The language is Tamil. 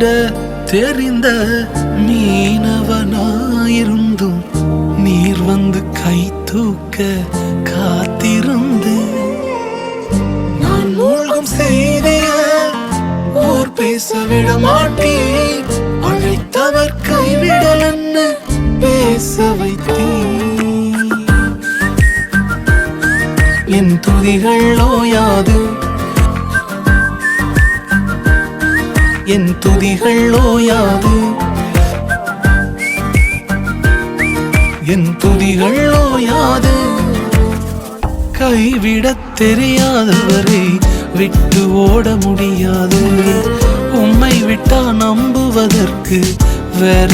கைவிட தெரிந்த மீனவனாயிருந்தும் நீர் வந்து கை தூக்க காத்திருந்து நான் மூழ்கும் செய்திய ஓர் பேச விட மாட்டேன் அழைத்தவர் கைவிடலன்னு பேச வைத்தேன் என் துதிகள் ஓயாது என் துதிகள் ஓயாது என் துதிகள் ஓயாது கைவிடத் தெரியாதவரை விட்டு ஓட முடியாது உம்மை விட்டா நம்புவதற்கு வேற